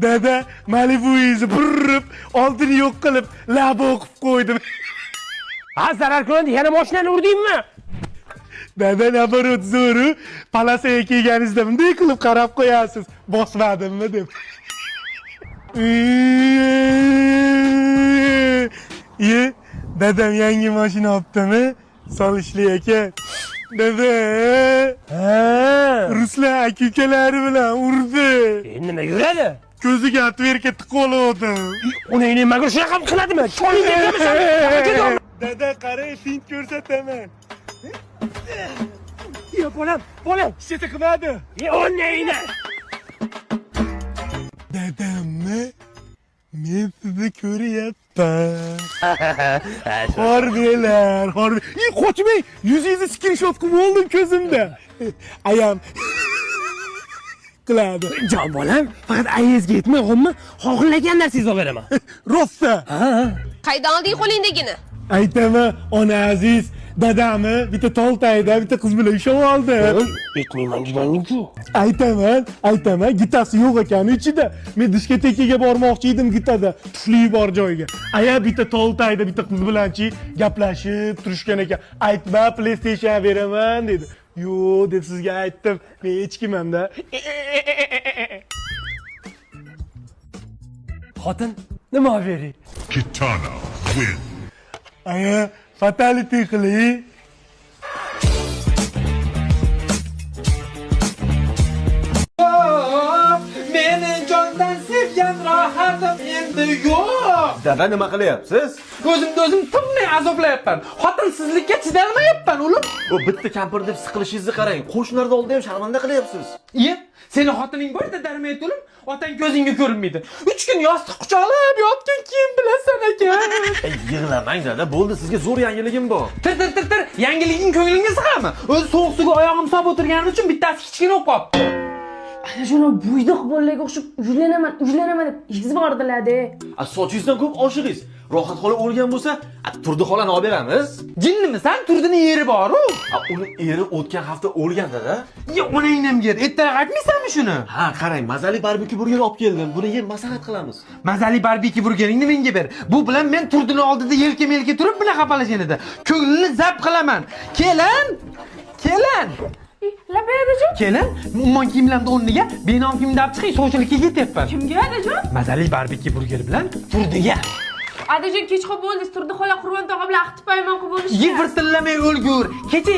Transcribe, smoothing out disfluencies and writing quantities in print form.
Dada, Malibu izi burrib, oldini yo'q qilib, lab o'qib qo'ydim. Ha, zarar ko'rdi, yana mashinani urdingmi? Dada, nabarot zo'ru, palasaga kelganingizda bunday qilib qarab qo'yasiz. Bosmadimmi deb. Ye, dadam yangi mashina olibdimi? Solishli ekan. Dada, Ruslan aka-ukalari bilan urdi. Nima yuradi? Ko'ziga atverka tiqoladi. Uni nimaga shunaqa qiladimi? Cho'ling degizmi? Dada, qarang, fint ko'rsataman. Yo, bolam. Hech qilmadi. O neyni? Dadammi? Men sizni ko'ryapman. Harbiyalar. Qochmang, yuzingizni screenshot qilib oldim ko'zimda. Ayam qiladi. Jon bolam, faqat ayezga yetmay qolma, xohlagan narsangizni olib beraman. Rosta. Qaydan olding qo'lingdagini? Aytaman, ona aziz, dadamni bitta toltayda bitta qiz bilan ushlab oldim. Aytmayman gidangku. Aytaman, gitasi yo'q ekan ichida. Men diskotekaga bormoqchi edim gitada, tufli bor joyga. Aya bitta toltayda bitta qiz bilanchi gaplashib turishgan ekan. Aytma, PlayStation beraman dedi. Yo'q deb sizga aytdim. Men hech kimman-da. Xotin, nima bering? Kitana win. Aya, fatality qiling. Meni jondan sevgan rohatim endi yo'q. Dada nima qilyapsiz? O'zimni tinmay azoblayapman. Xotinsizlikka chidolmayapman, o'lim. O bitta kampir deb siqilishingizni qarang. Qo'shnilarda oldida ham sharmanda qilyapsiz. Seni xotining borda darmaydi, o'lim. Otang ko'zingga ko'rinmaydi. 3 kun yostiq quchoqlab yotgan keyin bilasan ekan. Yig'lamang dada, bo'ldi, sizga zo'r yangiligim bor. Tir. Yangiliging ko'nglingga sig'ami? O'zi sovuq suvga oyog'im solib o'tirganim uchun bittasi kichkina o'qib qolibdi. Ana shuna buydoq bolalarga o'xshab uylanaman deb ezib bordilar-da. Sochingizdan ko'p oshiqingiz. Rohat xola o'lgan bo'lsa, Turdi xolani olib beramiz. Jinnimisan? Turdini yeri bor-ku. Uni eri o'tgan hafta o'lgan dada. Yo, onangdan yer. Ertaga aytmaysanmi shuni? Ha, qarang, mazali barbekü burger olib keldim. Buni yeb maslahat qilamiz. Mazali barbekü burgeringni menga ber. Bu bilan men Turdini oldida yelka-melka turib bunaqa qapalashgan edi. Ko'nglini zabt qilaman. Kelin. Labay adajon. Kelin, umuman kiyimlarni o'rniga benom kiyimda olib chiqing, sovchilikka ketyapman. Kimga adajon? Mazali barbekü burger bilan Turdiga. Adajon kech qolib bo'ldi. Turdi xola Qurbon tog'a bilan aqtib payman qilib bo'lishdi. Yig'irtillamay o'lgur. Kecha